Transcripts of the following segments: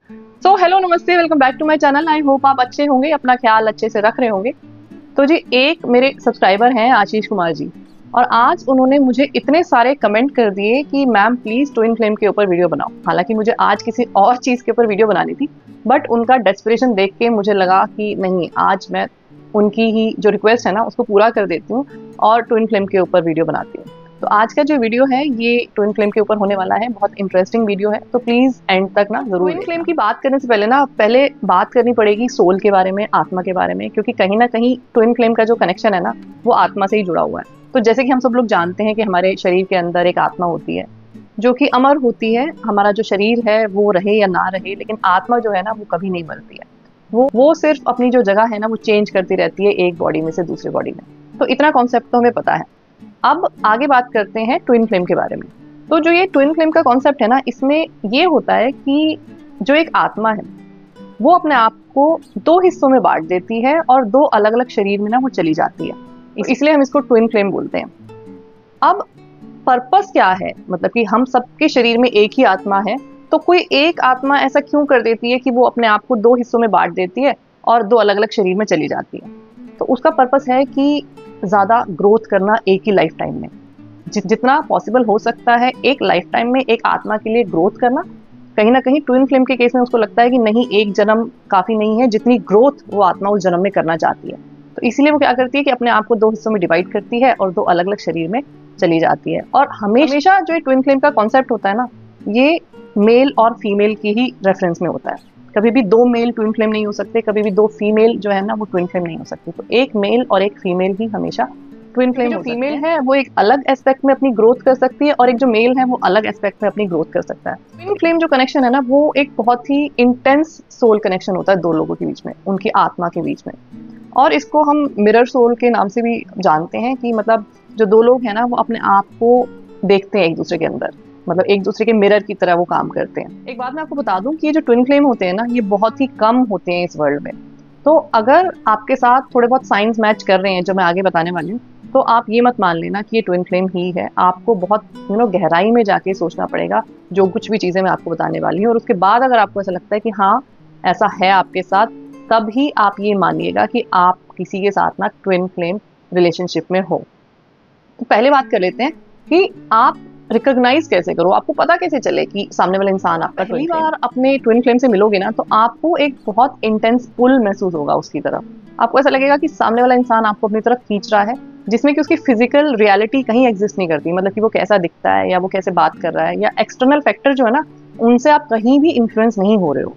सो hello नमस्ते, welcome back to my channel. I hope आप अच्छे होंगे, अपना ख्याल अच्छे से रख रहे होंगे। तो जी, एक मेरे सब्सक्राइबर हैं आशीष कुमार जी, और आज उन्होंने मुझे इतने सारे कमेंट कर दिए कि मैम प्लीज ट्विन फ्लेम के ऊपर वीडियो बनाओ। हालांकि मुझे आज किसी और चीज के ऊपर वीडियो बनानी थी, बट उनका डेस्परेशन देख के मुझे लगा कि नहीं, आज मैं उनकी ही जो रिक्वेस्ट है ना उसको पूरा कर देती हूँ और ट्विन फ्लेम के ऊपर वीडियो बनाती हूँ। तो आज का जो वीडियो है ये ट्विन फ्लेम के ऊपर होने वाला है। बहुत इंटरेस्टिंग वीडियो है, तो प्लीज एंड तक ना जरूर। ट्विन फ्लेम की बात करने से पहले बात करनी पड़ेगी सोल के बारे में, आत्मा के बारे में, क्योंकि कहीं ना कहीं ट्विन फ्लेम का जो कनेक्शन है ना वो आत्मा से ही जुड़ा हुआ है। तो जैसे कि हम सब लोग जानते हैं कि हमारे शरीर के अंदर एक आत्मा होती है जो कि अमर होती है। हमारा जो शरीर है वो रहे या ना रहे, लेकिन आत्मा जो है ना वो कभी नहीं मरती है। वो सिर्फ अपनी जो जगह है ना वो चेंज करती रहती है एक बॉडी में से दूसरी बॉडी में। तो इतना कॉन्सेप्ट तो हमें पता है। अब आगे बात करते हैं ट्विन फ्लेम के बारे में। तो जो ये ट्विन फ्लेम का कॉन्सेप्ट है ना, इसमें ये होता है कि जो एक आत्मा है वो अपने आप को दो हिस्सों में बांट देती है और दो अलग अलग शरीर में ना वो चली जाती है, इसलिए हम इसको ट्विन फ्लेम बोलते हैं। अब पर्पस क्या है, मतलब कि हम सबके शरीर में एक ही आत्मा है, तो कोई एक आत्मा ऐसा क्यों कर देती है कि वो अपने आप को दो हिस्सों में बांट देती है और दो अलग अलग शरीर में चली जाती है? तो उसका पर्पस है कि ज़्यादा ग्रोथ करना एक ही लाइफ टाइम में। जितना पॉसिबल हो सकता है एक लाइफ टाइम में एक आत्मा के लिए ग्रोथ करना। कहीं ना कहीं ट्विन फ्लेम के केस में उसको लगता है कि नहीं, एक जन्म काफ़ी नहीं है, जितनी ग्रोथ वो आत्मा उस जन्म में करना चाहती है। तो इसीलिए वो क्या करती है कि अपने आप को दो हिस्सों में डिवाइड करती है और दो अलग अलग शरीर में चली जाती है। और हमेशा जो ट्विन फ्लेम का कॉन्सेप्ट होता है ना, ये मेल और फीमेल की ही रेफरेंस में होता है। कभी भी दो मेल ट्विन फ्लेम नहीं हो सकते, कभी भी दो फीमेल जो है ना वो ट्विन फ्लेम नहीं हो सकती। तो एक मेल और एक फीमेल ही हमेशा ट्विन फ्लेम। जो फीमेल है वो एक अलग एस्पेक्ट में अपनी ग्रोथ कर सकती है और एक जो मेल है वो अलग एस्पेक्ट में अपनी ग्रोथ कर सकता है। ट्विन फ्लेम जो कनेक्शन है ना वो एक बहुत ही इंटेंस सोल कनेक्शन होता है दो लोगों के बीच में, उनकी आत्मा के बीच में। और इसको हम मिरर सोल के नाम से भी जानते हैं कि मतलब जो दो लोग हैं ना वो अपने आप को देखते हैं एक दूसरे के अंदर, मतलब एक दूसरे के मिरर की तरह वो काम करते हैं। एक बात मैं आपको बता दूं कि ये जो ट्विन फ्लेम होते हैं ना ये बहुत ही कम होते हैं इस वर्ल्ड में। तो अगर आपके साथ थोड़े बहुत साइंस मैच कर रहे हैं जो मैं आगे बताने वाली हूँ, तो आप ये मत मान लेना कि ये ट्विन फ्लेम ही है। आपको बहुत गहराई में जाके सोचना पड़ेगा जो कुछ भी चीज़ें मैं आपको बताने वाली हूँ, और उसके बाद अगर आपको ऐसा लगता है कि हाँ ऐसा है आपके साथ, तब ही आप ये मानिएगा कि आप किसी के साथ ना ट्विन फ्लेम रिलेशनशिप में हो। तो पहले बात कर लेते हैं कि आप रिकॉग्नाइज कैसे करो, आपको पता कैसे चले कि सामने वाला इंसान आपका ट्विन फ्लेम। पहली बार अपने ट्विन फ्लेम से मिलोगे ना तो आपको एक बहुत इंटेंस पुल महसूस होगा उसकी तरफ। आपको ऐसा लगेगा कि सामने वाला इंसान आपको अपनी तरफ खींच रहा है, जिसमें कि उसकी फिजिकल रियलिटी कहीं एग्जिस्ट नहीं करती। मतलब कि वो कैसा दिखता है या वो कैसे बात कर रहा है या एक्सटर्नल फैक्टर जो है ना उनसे आप कहीं भी इन्फ्लुएंस नहीं हो रहे हो।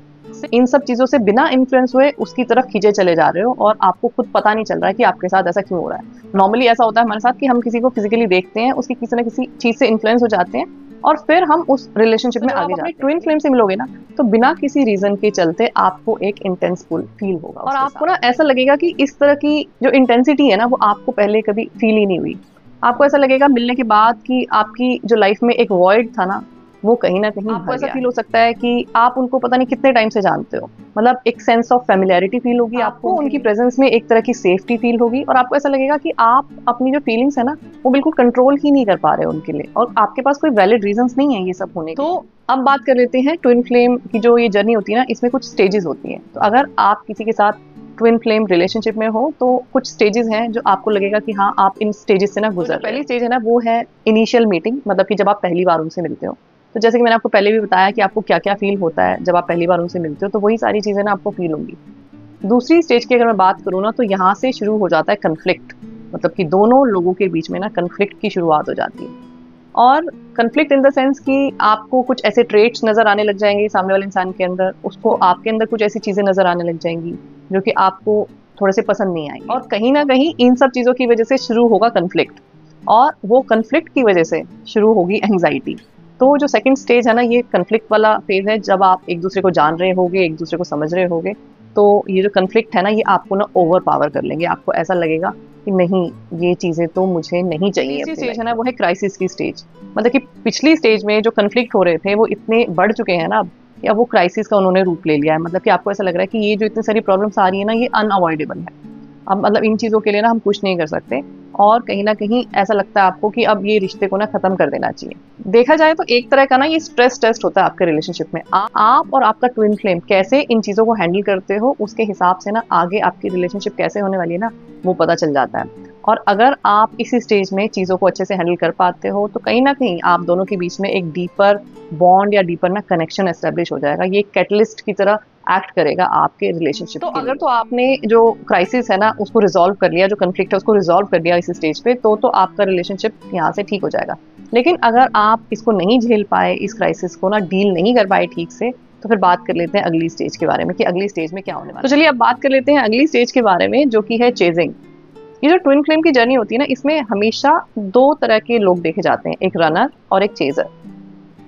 इन सब चीज़ों से बिना इन्फ्लुएंस हुए उसकी तरफ खींचे चले जा रहे हो और आपको खुद पता नहीं चल रहा है कि आपके साथ ऐसा क्यों हो रहा है। नॉर्मली ऐसा होता है हमारे साथ कि हम किसी को फिजिकली देखते हैं, उसकी किसी न किसी चीज़ से इन्फ्लुएंस हो जाते हैं और फिर हम उस रिलेशनशिप में आगे जाते हैं। ट्विन फ्लेम से मिलोगे ना तो बिना किसी रीजन के चलते आपको एक इंटेंस पुल फील होगा और आपको ना ऐसा लगेगा कि इस तरह की जो इंटेंसिटी है ना वो आपको पहले कभी फील ही नहीं हुई। आपको ऐसा लगेगा मिलने के बाद कि आपकी जो लाइफ में एक वॉइड था ना वो कहीं ना कहीं आपको ऐसा फील हो सकता है कि आप उनको पता नहीं कितने टाइम से जानते हो। मतलब एक सेंस ऑफ फैमिलियरिटी फील होगी आपको, उनकी प्रेजेंस में एक तरह की सेफ्टी फील होगी और आपको ऐसा लगेगा कि आप अपनी जो फीलिंग्स है ना वो बिल्कुल कंट्रोल ही नहीं कर पा रहे हो उनके लिए, और आपके पास कोई वैलिड रीजंस नहीं है ये सब होने के। तो अब बात कर लेते हैं ट्विन फ्लेम की जो ये जर्नी होती है ना, इसमें कुछ स्टेजेस होती हैं। तो अगर आप किसी के साथ ट्विन फ्लेम रिलेशनशिप में हो तो कुछ स्टेजेस हैं जो आपको लगेगा कि हाँ आप इन स्टेजेस से ना गुजर। पहली स्टेज है ना वो है इनिशियल मीटिंग, मतलब कि जब आप पहली बार उनसे मिलते हो। तो जैसे कि मैंने आपको पहले भी बताया कि आपको क्या क्या फील होता है जब आप पहली बार उनसे मिलते हो, तो वही सारी चीज़ें ना आपको फील होंगी। दूसरी स्टेज की अगर मैं बात करूँ ना तो यहाँ से शुरू हो जाता है कन्फ्लिक्ट, मतलब कि दोनों लोगों के बीच में ना कन्फ्लिक्ट की शुरुआत हो जाती है। और कन्फ्लिक्ट इन द सेंस कि आपको कुछ ऐसे ट्रेट्स नज़र आने लग जाएंगे सामने वाले इंसान के अंदर, उसको आपके अंदर कुछ ऐसी चीज़ें नज़र आने लग जाएंगी जो कि आपको थोड़े से पसंद नहीं आएंगे, और कहीं ना कहीं इन सब चीज़ों की वजह से शुरू होगा कन्फ्लिक्ट, और वो कन्फ्लिक्ट की वजह से शुरू होगी एंग्जाइटी। तो जो सेकंड स्टेज है ना ये कन्फ्लिक्ट वाला फेज है, जब आप एक दूसरे को जान रहे होगे, एक दूसरे को समझ रहे होगे। तो ये जो कन्फ्लिक्ट है ना ये आपको ना ओवर पावर कर लेंगे, आपको ऐसा लगेगा कि नहीं ये चीज़ें तो मुझे नहीं चाहिए। तीसरी स्टेज है ना वो है क्राइसिस की स्टेज, मतलब कि पिछली स्टेज में जो कन्फ्लिक्ट हो रहे थे वो इतने बढ़ चुके हैं ना अब, या वो क्राइसिस का उन्होंने रूप ले लिया है। मतलब कि आपको ऐसा लग रहा है कि ये जो इतनी सारी प्रॉब्लम्स आ रही है ना ये अनअवॉइडेबल है। अब मतलब इन चीज़ों के लिए ना हम कुछ नहीं कर सकते, और कहीं ना कहीं ऐसा लगता है आपको कि अब ये रिश्ते को ना खत्म कर देना चाहिए। देखा जाए तो एक तरह का ना ये स्ट्रेस टेस्ट होता है आपके रिलेशनशिप में। आप और आपका ट्विन फ्लेम कैसे इन चीजों को हैंडल करते हो, उसके हिसाब से ना आगे आपकी रिलेशनशिप कैसे होने वाली है ना, वो पता चल जाता है। और अगर आप इसी स्टेज में चीजों को अच्छे से हैंडल कर पाते हो तो कहीं ना कहीं आप दोनों के बीच में एक डीपर बॉन्ड या डीपर ना कनेक्शन एस्टेब्लिश हो जाएगा। ये एक कैटलिस्ट की तरह एक्ट करेगा आपके रिलेशनशिप। तो अगर तो आपने जो क्राइसिस है ना उसको रिजॉल्व कर लिया, जो कन्फ्लिक्ट है उसको रिजॉल्व कर लिया इस स्टेज पे, तो आपका रिलेशनशिप यहाँ से ठीक हो जाएगा। लेकिन अगर आप इसको नहीं झेल पाए, इस क्राइसिस को ना डील नहीं कर पाए ठीक से, तो फिर बात कर लेते हैं अगली स्टेज के बारे में कि अगली स्टेज में क्या होने वाला है। तो चलिए अब बात कर लेते हैं अगली स्टेज के बारे में, जो कि है चेजिंग। ये जो ट्विन फ्लेम की जर्नी होती है ना, इसमें हमेशा दो तरह के लोग देखे जाते हैं, एक रनर और एक चेजर।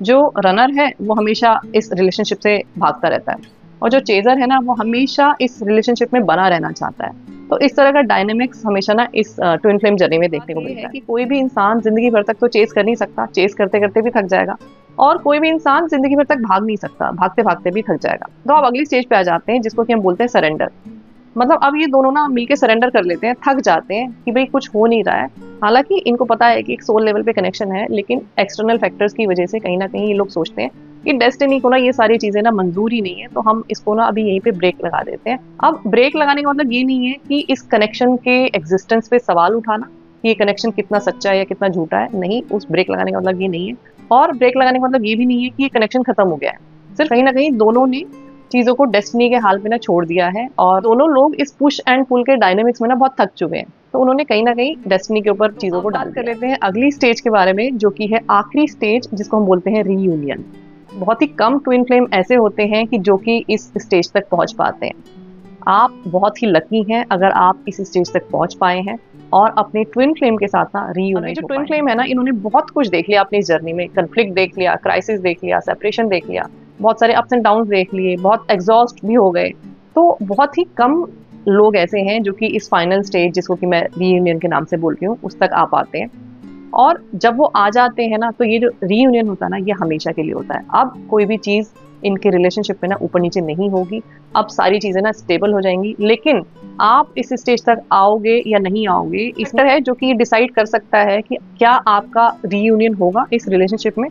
जो रनर है वो हमेशा इस रिलेशनशिप से भागता रहता है, और जो चेजर है ना वो हमेशा इस रिलेशनशिप में बना रहना चाहता है। तो इस तरह का डायनेमिक्स हमेशा ना इस ट्विन फ्लेम जर्नी में देखने को मिलता है कि कोई भी इंसान जिंदगी भर तक तो चेज कर नहीं सकता, चेज करते करते भी थक जाएगा, और कोई भी इंसान जिंदगी भर तक भाग नहीं सकता, भागते भागते भी थक जाएगा। तो अब अगली स्टेज पे आ जाते हैं जिसको कि हम बोलते हैं सरेंडर। मतलब अब ये दोनों ना मिलके सरेंडर कर लेते हैं, थक जाते हैं कि भाई कुछ हो नहीं रहा है। हालांकि इनको पता है कि एक सोल लेवल पे कनेक्शन है, लेकिन एक्सटर्नल फैक्टर्स की वजह से कहीं ना कहीं ये लोग सोचते हैं कि डेस्टिनी को ना ये सारी चीजें ना मंजूर ही नहीं है, तो हम इसको ना अभी यहीं पे ब्रेक लगा देते हैं। अब ब्रेक लगाने का मतलब ये नहीं है कि इस कनेक्शन के एग्जिस्टेंस पे सवाल उठाना कि ये कनेक्शन कितना सच्चा है या कितना झूठा है, नहीं, उस ब्रेक लगाने का मतलब ये नहीं है। और ब्रेक लगाने का मतलब ये भी नहीं है कि ये कनेक्शन खत्म हो गया है। सिर्फ कहीं ना कहीं दोनों ने चीजों को डेस्टिनी के हाल पे ना छोड़ दिया है, और दोनों लोग इस पुश एंड पुल के डायनेमिक्स में ना बहुत थक चुके हैं, तो उन्होंने कहीं ना कहीं डेस्टिनी के ऊपर चीजों को डाल कर लेते हैं अगली स्टेज के बारे में, जो कि है आखिरी स्टेज, जिसको हम बोलते हैं रीयूनियन। बहुत ही कम ट्विन फ्लेम ऐसे होते हैं कि जो कि इस स्टेज तक पहुंच पाते हैं। आप बहुत ही लकी हैं अगर आप इस स्टेज तक पहुंच पाए हैं और अपने ट्विन फ्लेम के साथ ना रीयूनाइट। जो ट्विन फ्लेम है ना, इन्होंने बहुत कुछ देख लिया अपनी जर्नी में, कन्फ्लिक्ट देख लिया, क्राइसिस देख लिया, सेपरेशन देख लिया, बहुत सारे अप्स एंड डाउन देख लिए, बहुत एग्जॉस्ट भी हो गए। तो बहुत ही कम लोग ऐसे हैं जो कि इस फाइनल स्टेज, जिसको कि मैं रीयूनियन के नाम से बोल रही हूँ, उस तक आ पाते हैं। और जब वो आ जाते हैं ना, तो ये जो रीयूनियन होता है ना, ये हमेशा के लिए होता है। अब कोई भी चीज़ इनके रिलेशनशिप में ना ऊपर नीचे नहीं होगी, अब सारी चीज़ें ना स्टेबल हो जाएंगी। लेकिन आप इस स्टेज तक आओगे या नहीं आओगे, इस तरह है जो कि डिसाइड कर सकता है कि क्या आपका रीयूनियन होगा इस रिलेशनशिप में।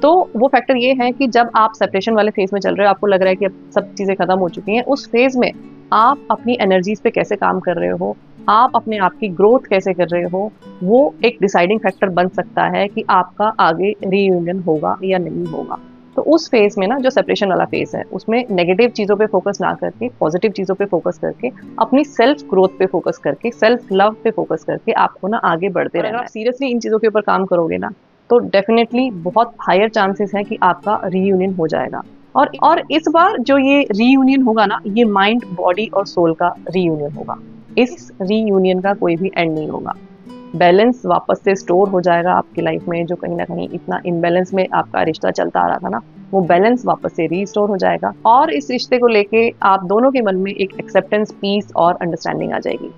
तो वो फैक्टर ये है कि जब आप सेपरेशन वाले फेज में चल रहे हो, आपको लग रहा है कि अब सब चीज़ें खत्म हो चुकी हैं, उस फेज में आप अपनी एनर्जीज पे कैसे काम कर रहे हो, आप अपने आप की ग्रोथ कैसे कर रहे हो, वो एक डिसाइडिंग फैक्टर बन सकता है कि आपका आगे रीयूनियन होगा या नहीं होगा। तो उस फेज में ना, जो सेपरेशन वाला फेज है, उसमें नेगेटिव चीज़ों पे फोकस ना करके पॉजिटिव चीज़ों पे फोकस करके, अपनी सेल्फ ग्रोथ पे फोकस करके, सेल्फ लव पे फोकस करके आपको ना आगे बढ़ते रहना है। अगर आप सीरियसली इन चीज़ों के ऊपर काम करोगे ना, तो डेफिनेटली बहुत हायर चांसेस हैं कि आपका रीयूनियन हो जाएगा। और इस बार जो ये रीयूनियन होगा ना, ये माइंड, बॉडी और सोल का रीयूनियन होगा। इस रीयूनियन का कोई भी एंड नहीं होगा। बैलेंस वापस से स्टोर हो जाएगा आपकी लाइफ में, जो कहीं ना कहीं इतना इनबैलेंस में आपका रिश्ता चलता आ रहा था ना, वो बैलेंस वापस से रीस्टोर हो जाएगा। और इस रिश्ते को लेके आप दोनों के मन में एक एक्सेप्टेंस, पीस और अंडरस्टैंडिंग आ जाएगी।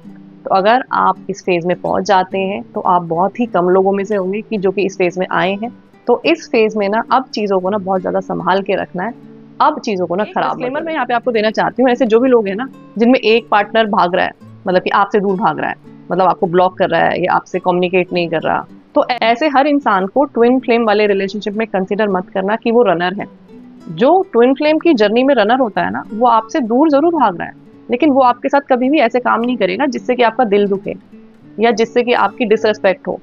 तो अगर आप इस फेज में पहुंच जाते हैं, तो आप बहुत ही कम लोगों में से होंगे कि जो कि इस फेज में आए हैं। तो इस फेज में ना अब चीज़ों को ना बहुत ज़्यादा संभाल के रखना है, अब चीज़ों को ना खराब। डिस्क्लेमर मैं यहाँ पे आपको देना चाहती हूँ, ऐसे जो भी लोग हैं ना जिनमें एक पार्टनर भाग रहा है, मतलब कि आपसे दूर भाग रहा है, मतलब आपको ब्लॉक कर रहा है या आपसे कम्युनिकेट नहीं कर रहा, तो ऐसे हर इंसान को ट्विन फ्लेम वाले रिलेशनशिप में कंसिडर मत करना कि वो रनर है। जो ट्विन फ्लेम की जर्नी में रनर होता है ना, वो आपसे दूर जरूर भाग रहा है, लेकिन वो आपके साथ कभी भी ऐसे काम नहीं करेगा जिससे कि आपका दिल दुखे, या जिससे कि आपकी डिसरेस्पेक्ट हो,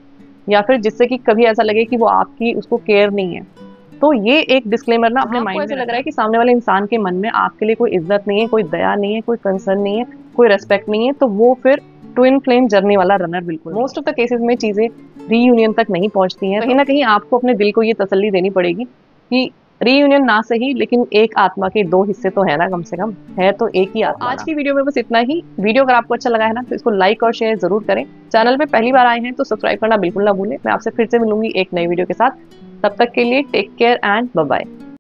या फिर जिससे कि कभी ऐसा लगे कि वो आपकी उसको केयर नहीं है। तो ये एक डिस्क्लेमर ना अपने माइंड में लग रहा है कि सामने वाले इंसान के मन में आपके लिए कोई इज्जत नहीं है, कोई दया नहीं है, कोई कंसर्न नहीं है, कोई रेस्पेक्ट नहीं है, तो वो फिर ट्विन फ्लेम जर्नी वाला रनर बिल्कुल। मोस्ट ऑफ द केसेस में चीजें रीयूनियन तक नहीं पहुंचती हैं। कहीं ना कहीं आपको अपने दिल को ये तसल्ली देनी पड़ेगी कि रीयूनियन ना सही, लेकिन एक आत्मा के दो हिस्से तो है ना, कम से कम है तो एक ही आत्मा। आज की वीडियो में बस इतना ही। वीडियो अगर आपको अच्छा लगा है ना, तो इसको लाइक और शेयर जरूर करें। चैनल पे पहली बार आए हैं तो सब्सक्राइब करना बिल्कुल ना भूलें। मैं आपसे फिर से मिलूंगी एक नई वीडियो के साथ। तब तक के लिए take care and bye bye.